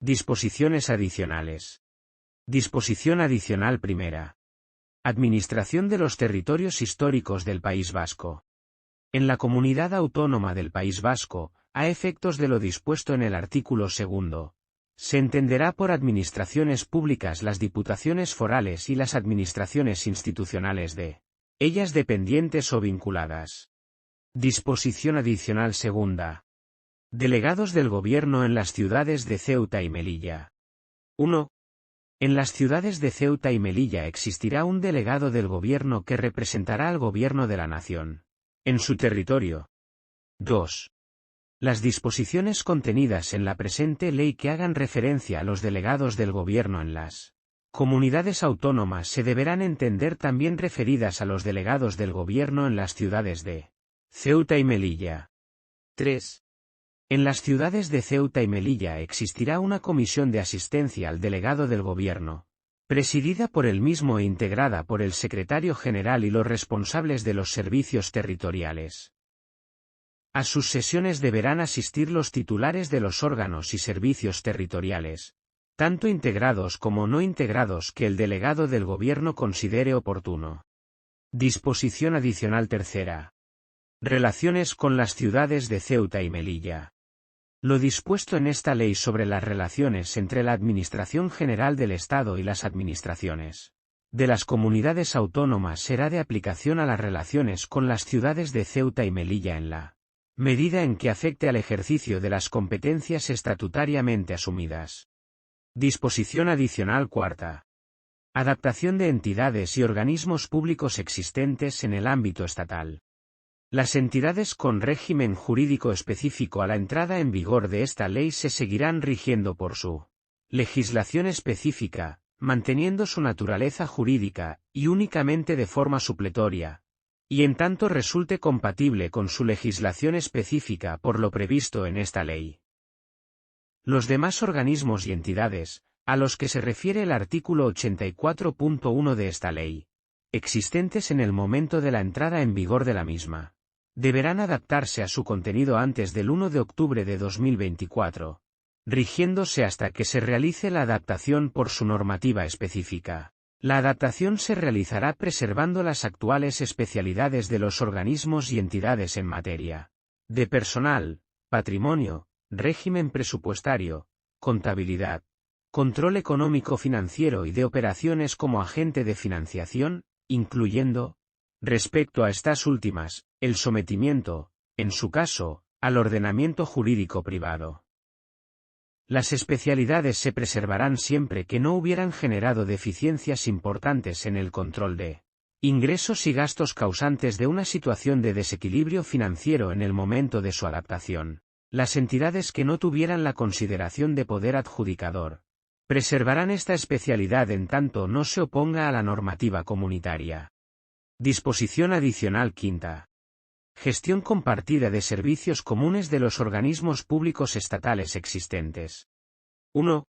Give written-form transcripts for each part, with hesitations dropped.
Disposiciones adicionales. Disposición adicional primera. Administración de los territorios históricos del País Vasco. En la Comunidad Autónoma del País Vasco, a efectos de lo dispuesto en el artículo 2, se entenderá por administraciones públicas las diputaciones forales y las administraciones institucionales de ellas dependientes o vinculadas. Disposición adicional segunda. Delegados del Gobierno en las ciudades de Ceuta y Melilla. 1. En las ciudades de Ceuta y Melilla existirá un delegado del Gobierno que representará al Gobierno de la Nación en su territorio. 2. Las disposiciones contenidas en la presente ley que hagan referencia a los delegados del Gobierno en las comunidades autónomas se deberán entender también referidas a los delegados del Gobierno en las ciudades de Ceuta y Melilla. 3. En las ciudades de Ceuta y Melilla existirá una comisión de asistencia al delegado del Gobierno, presidida por él mismo e integrada por el secretario general y los responsables de los servicios territoriales. A sus sesiones deberán asistir los titulares de los órganos y servicios territoriales, tanto integrados como no integrados que el delegado del Gobierno considere oportuno. Disposición adicional tercera. Relaciones con las ciudades de Ceuta y Melilla. Lo dispuesto en esta ley sobre las relaciones entre la Administración General del Estado y las administraciones de las comunidades autónomas será de aplicación a las relaciones con las ciudades de Ceuta y Melilla en la medida en que afecte al ejercicio de las competencias estatutariamente asumidas. Disposición adicional cuarta. Adaptación de entidades y organismos públicos existentes en el ámbito estatal. Las entidades con régimen jurídico específico a la entrada en vigor de esta ley se seguirán rigiendo por su legislación específica, manteniendo su naturaleza jurídica, y únicamente de forma supletoria, y en tanto resulte compatible con su legislación específica por lo previsto en esta ley. Los demás organismos y entidades, a los que se refiere el artículo 84.1 de esta ley, existentes en el momento de la entrada en vigor de la misma, deberán adaptarse a su contenido antes del 1 de octubre de 2024, rigiéndose hasta que se realice la adaptación por su normativa específica. La adaptación se realizará preservando las actuales especialidades de los organismos y entidades en materia de personal, patrimonio, régimen presupuestario, contabilidad, control económico-financiero y de operaciones como agente de financiación, incluyendo, respecto a estas últimas, el sometimiento, en su caso, al ordenamiento jurídico privado. Las especialidades se preservarán siempre que no hubieran generado deficiencias importantes en el control de ingresos y gastos causantes de una situación de desequilibrio financiero en el momento de su adaptación. Las entidades que no tuvieran la consideración de poder adjudicador preservarán esta especialidad en tanto no se oponga a la normativa comunitaria. Disposición adicional quinta. Gestión compartida de servicios comunes de los organismos públicos estatales existentes. 1.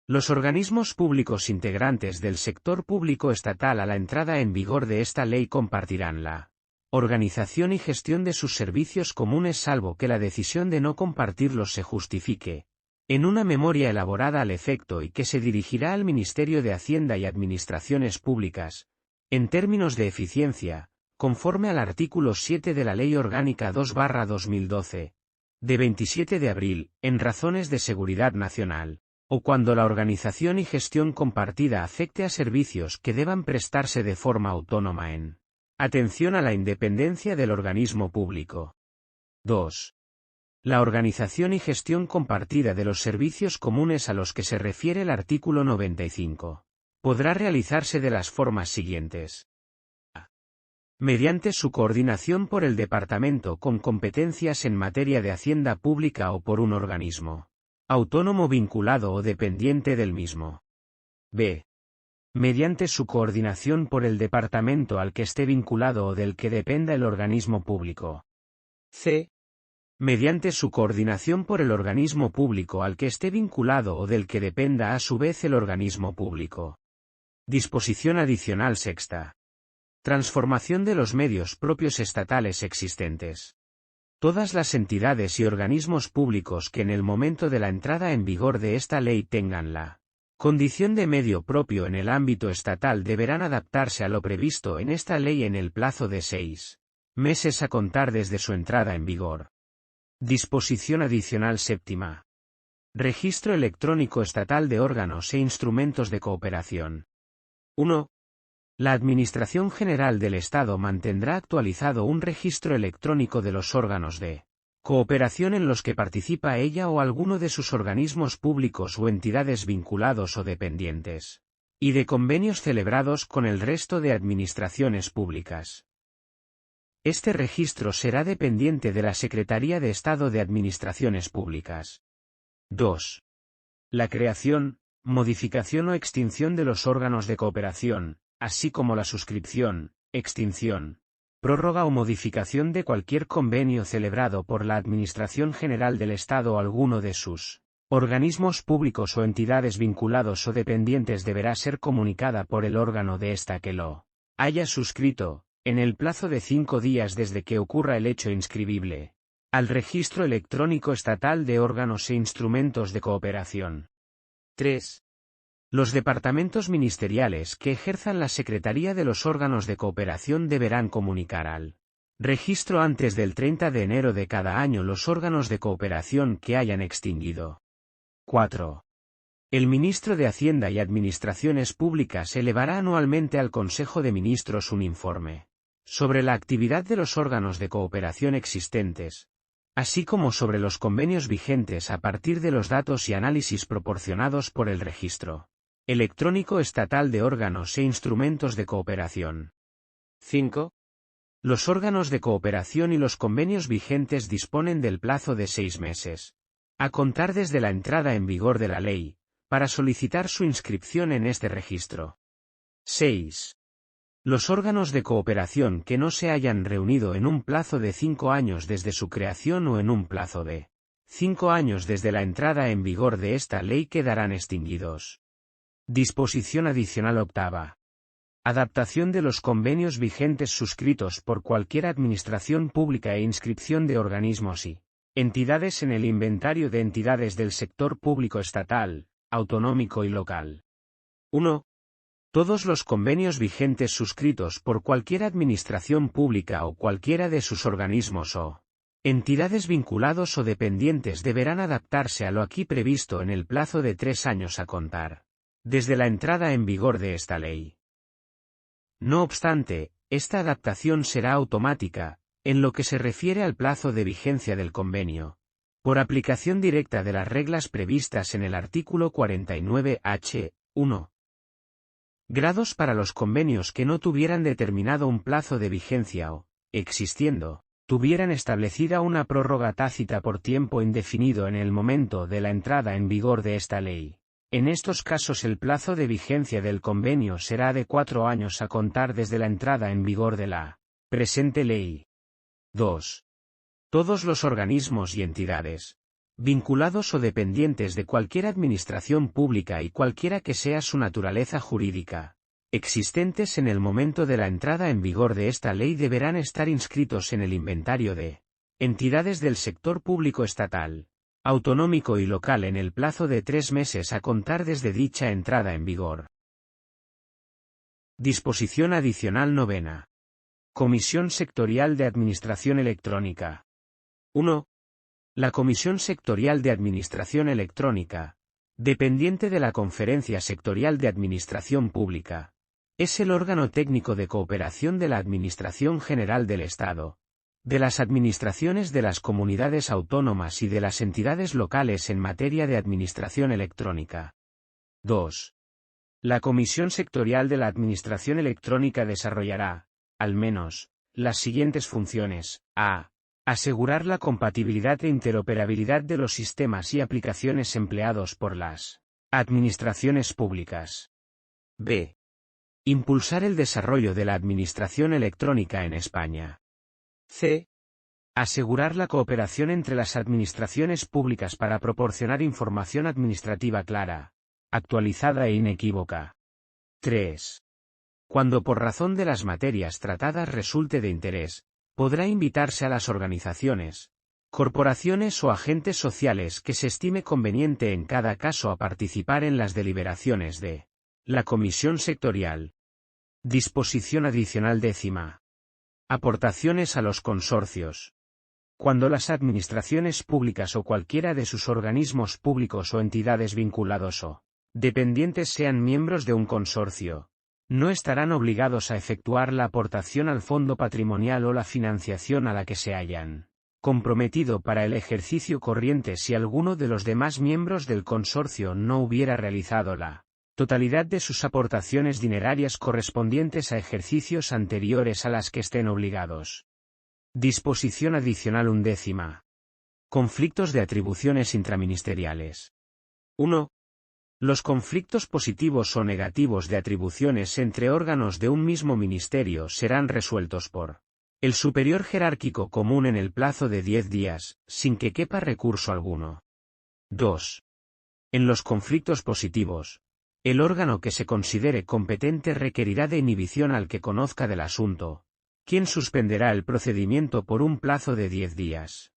Los organismos públicos integrantes del sector público estatal a la entrada en vigor de esta ley compartirán la organización y gestión de sus servicios comunes salvo que la decisión de no compartirlos se justifique en una memoria elaborada al efecto y que se dirigirá al Ministerio de Hacienda y Administraciones Públicas, en términos de eficiencia, conforme al artículo 7 de la Ley Orgánica 2/2012, de 27 de abril, en razones de seguridad nacional, o cuando la organización y gestión compartida afecte a servicios que deban prestarse de forma autónoma en atención a la independencia del organismo público. 2. La organización y gestión compartida de los servicios comunes a los que se refiere el artículo 95 podrá realizarse de las formas siguientes. Mediante su coordinación por el departamento con competencias en materia de hacienda pública o por un organismo autónomo vinculado o dependiente del mismo. B. Mediante su coordinación por el departamento al que esté vinculado o del que dependa el organismo público. C. Mediante su coordinación por el organismo público al que esté vinculado o del que dependa a su vez el organismo público. Disposición adicional sexta. Transformación de los medios propios estatales existentes. Todas las entidades y organismos públicos que en el momento de la entrada en vigor de esta ley tengan la condición de medio propio en el ámbito estatal deberán adaptarse a lo previsto en esta ley en el plazo de 6 meses a contar desde su entrada en vigor. Disposición adicional séptima. Registro electrónico estatal de órganos e instrumentos de cooperación. 1. La Administración General del Estado mantendrá actualizado un registro electrónico de los órganos de cooperación en los que participa ella o alguno de sus organismos públicos o entidades vinculados o dependientes, y de convenios celebrados con el resto de administraciones públicas. Este registro será dependiente de la Secretaría de Estado de Administraciones Públicas. 2. La creación, modificación o extinción de los órganos de cooperación, así como la suscripción, extinción, prórroga o modificación de cualquier convenio celebrado por la Administración General del Estado o alguno de sus organismos públicos o entidades vinculados o dependientes deberá ser comunicada por el órgano de esta que lo haya suscrito, en el plazo de 5 días desde que ocurra el hecho inscribible, al Registro Electrónico Estatal de Órganos e Instrumentos de Cooperación. 3. Los departamentos ministeriales que ejerzan la secretaría de los órganos de cooperación deberán comunicar al registro antes del 30 de enero de cada año los órganos de cooperación que hayan extinguido. 4. El ministro de Hacienda y Administraciones Públicas elevará anualmente al Consejo de Ministros un informe sobre la actividad de los órganos de cooperación existentes, así como sobre los convenios vigentes a partir de los datos y análisis proporcionados por el Registro Electrónico Estatal de Órganos e Instrumentos de Cooperación. 5. Los órganos de cooperación y los convenios vigentes disponen del plazo de 6 meses, a contar desde la entrada en vigor de la ley, para solicitar su inscripción en este registro. 6. Los órganos de cooperación que no se hayan reunido en un plazo de 5 años desde su creación o en un plazo de 5 años desde la entrada en vigor de esta ley quedarán extinguidos. Disposición adicional octava. Adaptación de los convenios vigentes suscritos por cualquier administración pública e inscripción de organismos y entidades en el inventario de entidades del sector público estatal, autonómico y local. 1. Todos los convenios vigentes suscritos por cualquier administración pública o cualquiera de sus organismos o entidades vinculados o dependientes deberán adaptarse a lo aquí previsto en el plazo de 3 años a contar desde la entrada en vigor de esta ley. No obstante, esta adaptación será automática, en lo que se refiere al plazo de vigencia del convenio, por aplicación directa de las reglas previstas en el artículo 49H. 1. Grados para los convenios que no tuvieran determinado un plazo de vigencia o, existiendo, tuvieran establecida una prórroga tácita por tiempo indefinido en el momento de la entrada en vigor de esta ley. En estos casos el plazo de vigencia del convenio será de 4 años a contar desde la entrada en vigor de la presente ley. 2. Todos los organismos y entidades, vinculados o dependientes de cualquier administración pública y cualquiera que sea su naturaleza jurídica, existentes en el momento de la entrada en vigor de esta ley deberán estar inscritos en el inventario de entidades del sector público estatal, autonómico y local en el plazo de 3 meses a contar desde dicha entrada en vigor. Disposición adicional novena. Comisión Sectorial de Administración Electrónica. 1. La Comisión Sectorial de Administración Electrónica, dependiente de la Conferencia Sectorial de Administración Pública, es el órgano técnico de cooperación de la Administración General del Estado, de las administraciones de las comunidades autónomas y de las entidades locales en materia de administración electrónica. 2. La Comisión Sectorial de la Administración Electrónica desarrollará, al menos, las siguientes funciones. A. Asegurar la compatibilidad e interoperabilidad de los sistemas y aplicaciones empleados por las administraciones públicas. B. Impulsar el desarrollo de la administración electrónica en España. C. Asegurar la cooperación entre las administraciones públicas para proporcionar información administrativa clara, actualizada e inequívoca. 3. Cuando por razón de las materias tratadas resulte de interés, podrá invitarse a las organizaciones, Corporaciones o agentes sociales que se estime conveniente en cada caso a participar en las deliberaciones de la Comisión Sectorial. Disposición adicional 10. Aportaciones a los consorcios. Cuando las administraciones públicas o cualquiera de sus organismos públicos o entidades vinculados o dependientes sean miembros de un consorcio, no estarán obligados a efectuar la aportación al fondo patrimonial o la financiación a la que se hayan comprometido para el ejercicio corriente si alguno de los demás miembros del consorcio no hubiera realizado la totalidad de sus aportaciones dinerarias correspondientes a ejercicios anteriores a las que estén obligados. Disposición adicional 11. Conflictos de atribuciones intraministeriales. 1. Los conflictos positivos o negativos de atribuciones entre órganos de un mismo ministerio serán resueltos por el superior jerárquico común en el plazo de 10 días, sin que quepa recurso alguno. 2. En los conflictos positivos, el órgano que se considere competente requerirá de inhibición al que conozca del asunto, quien suspenderá el procedimiento por un plazo de 10 días.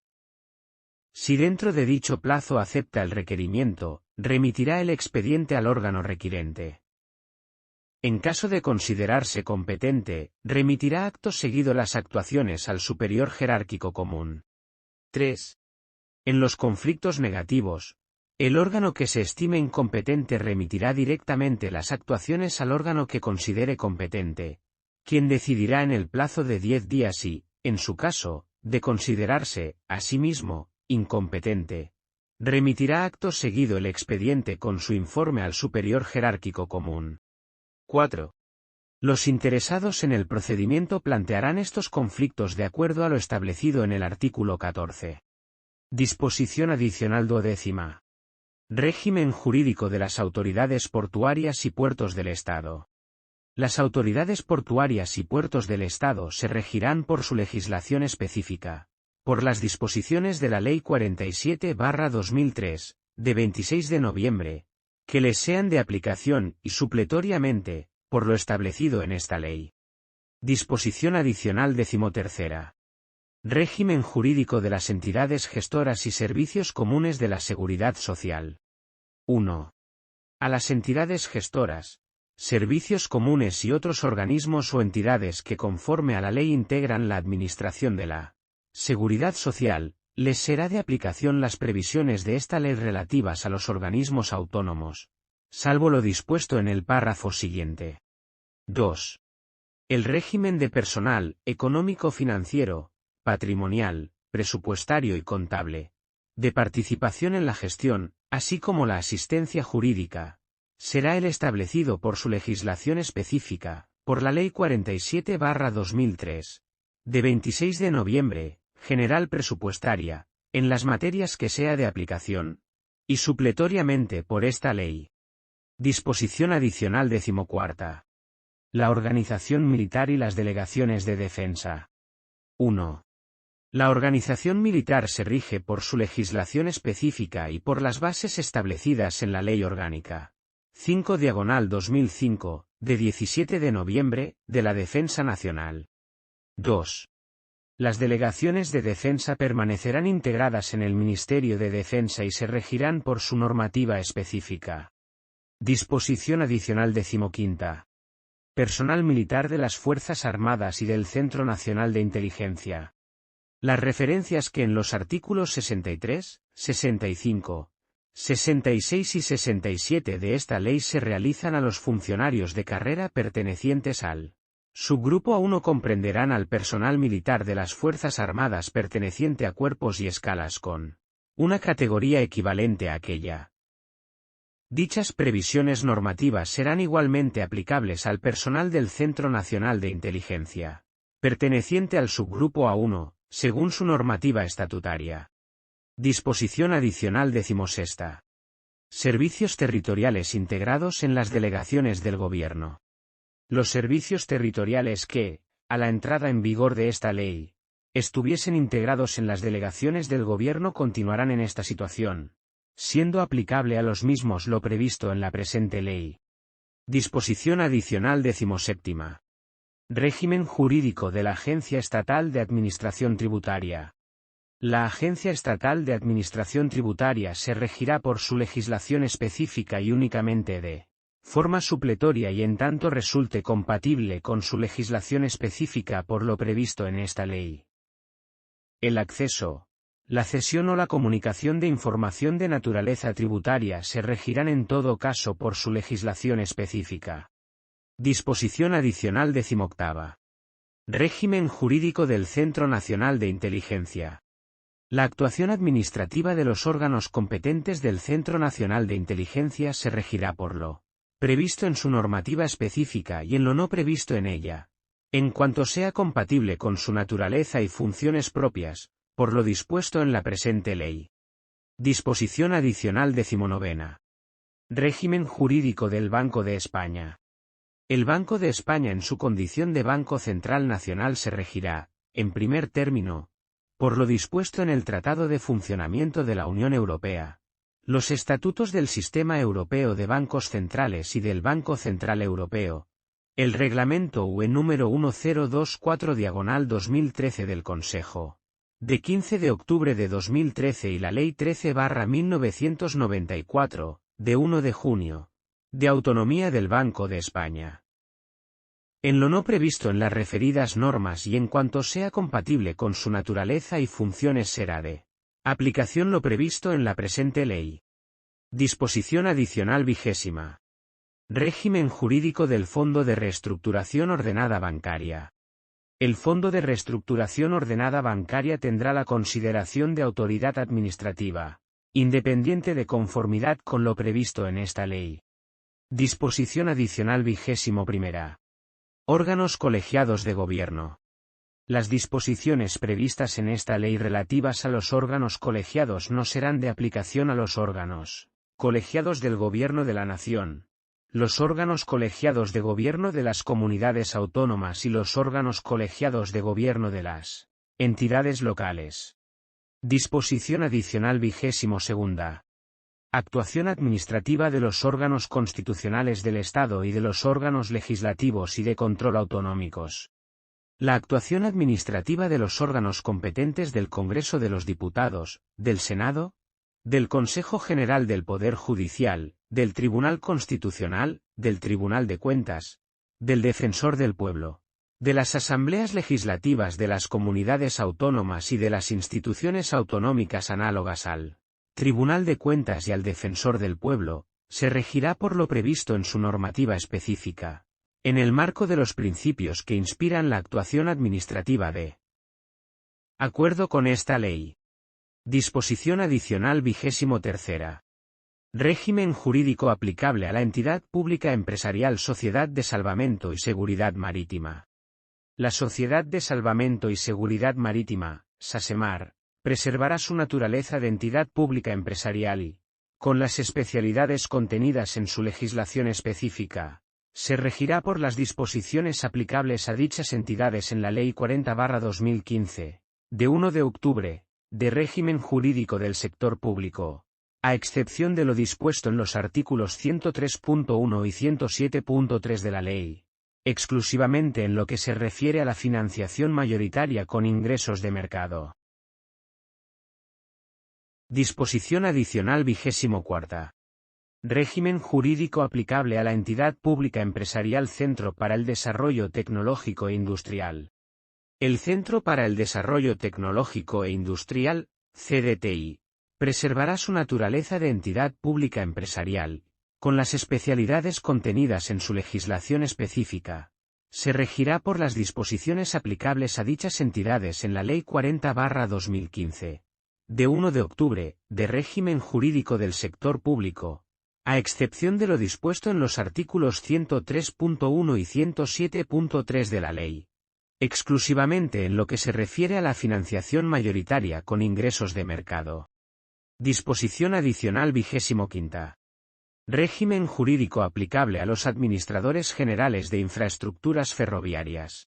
Si dentro de dicho plazo acepta el requerimiento, remitirá el expediente al órgano requirente. En caso de considerarse competente, remitirá acto seguido las actuaciones al superior jerárquico común. 3. En los conflictos negativos, el órgano que se estime incompetente remitirá directamente las actuaciones al órgano que considere competente, quien decidirá en el plazo de 10 días y, en su caso, de considerarse, asimismo, incompetente, remitirá acto seguido el expediente con su informe al superior jerárquico común. 4. Los interesados en el procedimiento plantearán estos conflictos de acuerdo a lo establecido en el artículo 14. Disposición adicional 12. Régimen jurídico de las autoridades portuarias y puertos del Estado. Las autoridades portuarias y puertos del Estado se regirán por su legislación específica, por las disposiciones de la Ley 47/2003, de 26 de noviembre, que les sean de aplicación y supletoriamente, por lo establecido en esta ley. Disposición adicional 13. Régimen jurídico de las entidades gestoras y servicios comunes de la Seguridad Social. 1. A las entidades gestoras, servicios comunes y otros organismos o entidades que conforme a la ley integran la administración de la Seguridad Social, les será de aplicación las previsiones de esta ley relativas a los organismos autónomos, salvo lo dispuesto en el párrafo siguiente. 2. El régimen de personal, económico-financiero, patrimonial, presupuestario y contable, de participación en la gestión, así como la asistencia jurídica, será el establecido por su legislación específica, por la Ley 47/2003, de 26 de noviembre, general presupuestaria, en las materias que sea de aplicación, y supletoriamente por esta ley. Disposición adicional 14. La organización militar y las delegaciones de defensa. 1. La organización militar se rige por su legislación específica y por las bases establecidas en la Ley Orgánica 5/2005, de 17 de noviembre, de la Defensa Nacional. 2. Las delegaciones de defensa permanecerán integradas en el Ministerio de Defensa y se regirán por su normativa específica. Disposición adicional 15. Personal militar de las Fuerzas Armadas y del Centro Nacional de Inteligencia. Las referencias que en los artículos 63, 65, 66 y 67 de esta ley se realizan a los funcionarios de carrera pertenecientes al Subgrupo A1 comprenderán al personal militar de las Fuerzas Armadas perteneciente a cuerpos y escalas con una categoría equivalente a aquella. Dichas previsiones normativas serán igualmente aplicables al personal del Centro Nacional de Inteligencia, perteneciente al Subgrupo A1, según su normativa estatutaria. Disposición adicional 16. Servicios territoriales integrados en las delegaciones del Gobierno. Los servicios territoriales que, a la entrada en vigor de esta ley, estuviesen integrados en las delegaciones del Gobierno continuarán en esta situación, siendo aplicable a los mismos lo previsto en la presente ley. Disposición adicional 17. Régimen jurídico de la Agencia Estatal de Administración Tributaria. La Agencia Estatal de Administración Tributaria se regirá por su legislación específica y únicamente de forma supletoria y en tanto resulte compatible con su legislación específica por lo previsto en esta ley. El acceso, la cesión o la comunicación de información de naturaleza tributaria se regirán en todo caso por su legislación específica. Disposición adicional 18. Régimen jurídico del Centro Nacional de Inteligencia. La actuación administrativa de los órganos competentes del Centro Nacional de Inteligencia se regirá por lo previsto en su normativa específica y en lo no previsto en ella, en cuanto sea compatible con su naturaleza y funciones propias, por lo dispuesto en la presente ley. Disposición adicional 19. Régimen jurídico del Banco de España. El Banco de España en su condición de Banco Central Nacional se regirá, en primer término, por lo dispuesto en el Tratado de Funcionamiento de la Unión Europea, los estatutos del Sistema Europeo de Bancos Centrales y del Banco Central Europeo, el Reglamento UE número 1024/2013 del Consejo, de 15 de octubre de 2013 y la Ley 13/1994, de 1 de junio, de autonomía del Banco de España. En lo no previsto en las referidas normas y en cuanto sea compatible con su naturaleza y funciones será de aplicación lo previsto en la presente ley. Disposición adicional 20. Régimen jurídico del Fondo de Reestructuración Ordenada Bancaria. El Fondo de Reestructuración Ordenada Bancaria tendrá la consideración de autoridad administrativa, independiente de conformidad con lo previsto en esta ley. Disposición adicional 21. Órganos colegiados de gobierno. Las disposiciones previstas en esta ley relativas a los órganos colegiados no serán de aplicación a los órganos colegiados del Gobierno de la Nación, los órganos colegiados de gobierno de las comunidades autónomas y los órganos colegiados de gobierno de las entidades locales. Disposición adicional 22. Actuación administrativa de los órganos constitucionales del Estado y de los órganos legislativos y de control autonómicos. La actuación administrativa de los órganos competentes del Congreso de los Diputados, del Senado, del Consejo General del Poder Judicial, del Tribunal Constitucional, del Tribunal de Cuentas, del Defensor del Pueblo, de las asambleas legislativas de las comunidades autónomas y de las instituciones autonómicas análogas al Tribunal de Cuentas y al Defensor del Pueblo, se regirá por lo previsto en su normativa específica, en el marco de los principios que inspiran la actuación administrativa de acuerdo con esta ley. Disposición adicional 23. Régimen jurídico aplicable a la entidad pública empresarial Sociedad de Salvamento y Seguridad Marítima. La Sociedad de Salvamento y Seguridad Marítima, SASEMAR, preservará su naturaleza de entidad pública empresarial y, con las especialidades contenidas en su legislación específica, se regirá por las disposiciones aplicables a dichas entidades en la Ley 40/2015, de 1 de octubre, de régimen jurídico del sector público, a excepción de lo dispuesto en los artículos 103.1 y 107.3 de la ley, exclusivamente en lo que se refiere a la financiación mayoritaria con ingresos de mercado. Disposición adicional 24. Régimen jurídico aplicable a la entidad pública empresarial Centro para el Desarrollo Tecnológico e Industrial. El Centro para el Desarrollo Tecnológico e Industrial, CDTI, preservará su naturaleza de entidad pública empresarial, con las especialidades contenidas en su legislación específica. Se regirá por las disposiciones aplicables a dichas entidades en la Ley 40/2015. De 1 de octubre, de régimen jurídico del sector público, a excepción de lo dispuesto en los artículos 103.1 y 107.3 de la ley, exclusivamente en lo que se refiere a la financiación mayoritaria con ingresos de mercado. Disposición adicional 25. Régimen jurídico aplicable a los administradores generales de infraestructuras ferroviarias.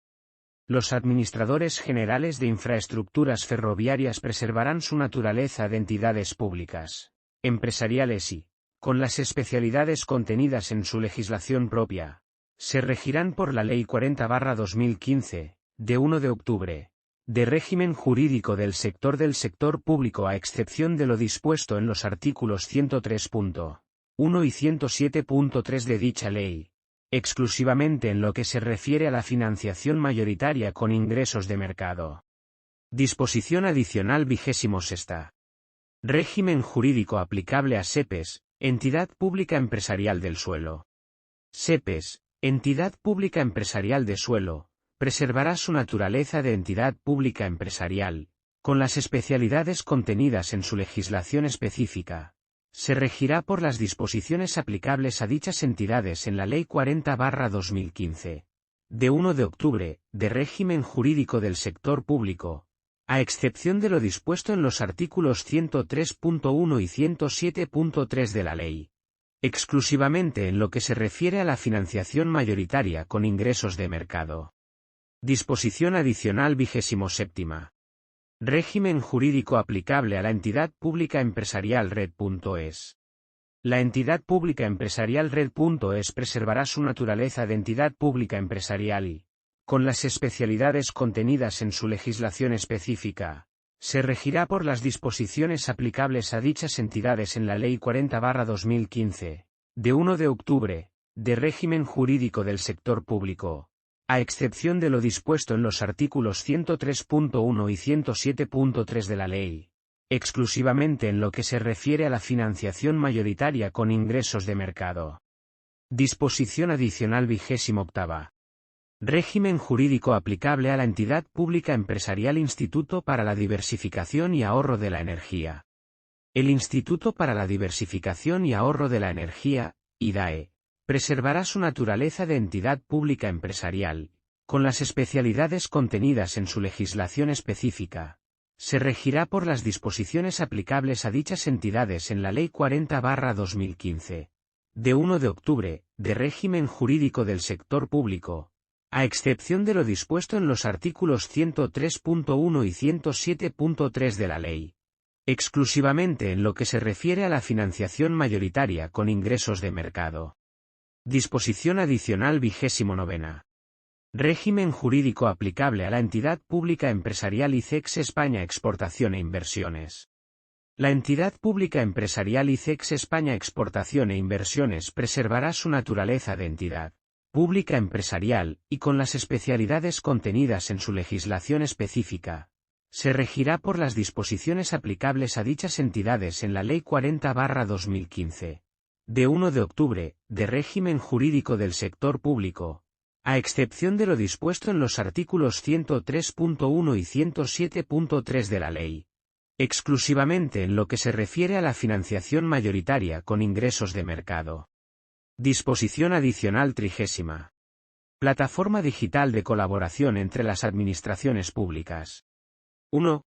Los administradores generales de infraestructuras ferroviarias preservarán su naturaleza de entidades públicas, empresariales y, con las especialidades contenidas en su legislación propia, se regirán por la Ley 40/2015, de 1 de octubre, de régimen jurídico del sector público a excepción de lo dispuesto en los artículos 103.1 y 107.3 de dicha ley, exclusivamente en lo que se refiere a la financiación mayoritaria con ingresos de mercado. Disposición adicional 26ª. Régimen jurídico aplicable a SEPES, entidad pública empresarial del suelo. SEPES, entidad pública empresarial de suelo, preservará su naturaleza de entidad pública empresarial, con las especialidades contenidas en su legislación específica. Se regirá por las disposiciones aplicables a dichas entidades en la Ley 40/2015, de 1 de octubre, de régimen jurídico del sector público, a excepción de lo dispuesto en los artículos 103.1 y 107.3 de la ley, exclusivamente en lo que se refiere a la financiación mayoritaria con ingresos de mercado. Disposición adicional 27ª. Régimen jurídico aplicable a la entidad pública empresarial Red.es. La entidad pública empresarial Red.es preservará su naturaleza de entidad pública empresarial y, con las especialidades contenidas en su legislación específica, se regirá por las disposiciones aplicables a dichas entidades en la Ley 40/2015, de 1 de octubre, de régimen jurídico del sector público, a excepción de lo dispuesto en los artículos 103.1 y 107.3 de la ley, exclusivamente en lo que se refiere a la financiación mayoritaria con ingresos de mercado. Disposición adicional 28ª. Régimen jurídico aplicable a la entidad pública empresarial Instituto para la Diversificación y Ahorro de la Energía. El Instituto para la Diversificación y Ahorro de la Energía, IDAE, preservará su naturaleza de entidad pública empresarial, con las especialidades contenidas en su legislación específica. Se regirá por las disposiciones aplicables a dichas entidades en la Ley 40/2015, de 1 de octubre, de régimen jurídico del sector público, a excepción de lo dispuesto en los artículos 103.1 y 107.3 de la ley, exclusivamente en lo que se refiere a la financiación mayoritaria con ingresos de mercado. Disposición adicional 29ª. Régimen jurídico aplicable a la entidad pública empresarial ICEX España Exportación e Inversiones. La entidad pública empresarial ICEX España Exportación e Inversiones preservará su naturaleza de entidad pública empresarial, y con las especialidades contenidas en su legislación específica, se regirá por las disposiciones aplicables a dichas entidades en la Ley 40/2015, de 1 de octubre, de régimen jurídico del sector público, a excepción de lo dispuesto en los artículos 103.1 y 107.3 de la ley, exclusivamente en lo que se refiere a la financiación mayoritaria con ingresos de mercado. Disposición adicional 30ª. Plataforma digital de colaboración entre las administraciones públicas. 1.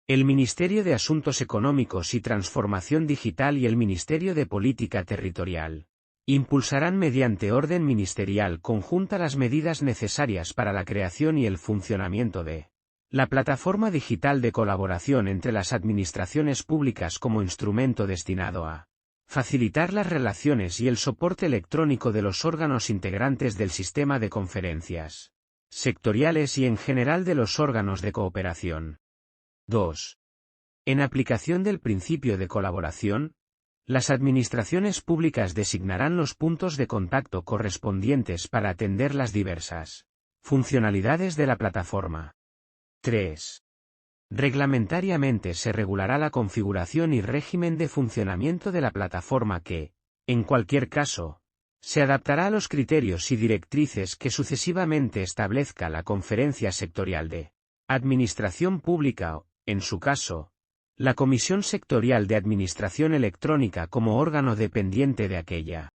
El Ministerio de Asuntos Económicos y Transformación Digital y el Ministerio de Política Territorial impulsarán mediante orden ministerial conjunta las medidas necesarias para la creación y el funcionamiento de la plataforma digital de colaboración entre las administraciones públicas como instrumento destinado a facilitar las relaciones y el soporte electrónico de los órganos integrantes del sistema de conferencias sectoriales y en general de los órganos de cooperación. 2. En aplicación del principio de colaboración, las administraciones públicas designarán los puntos de contacto correspondientes para atender las diversas funcionalidades de la plataforma. 3. Reglamentariamente se regulará la configuración y régimen de funcionamiento de la plataforma que, en cualquier caso, se adaptará a los criterios y directrices que sucesivamente establezca la Conferencia Sectorial de Administración Pública o, en su caso, la Comisión Sectorial de Administración Electrónica como órgano dependiente de aquella.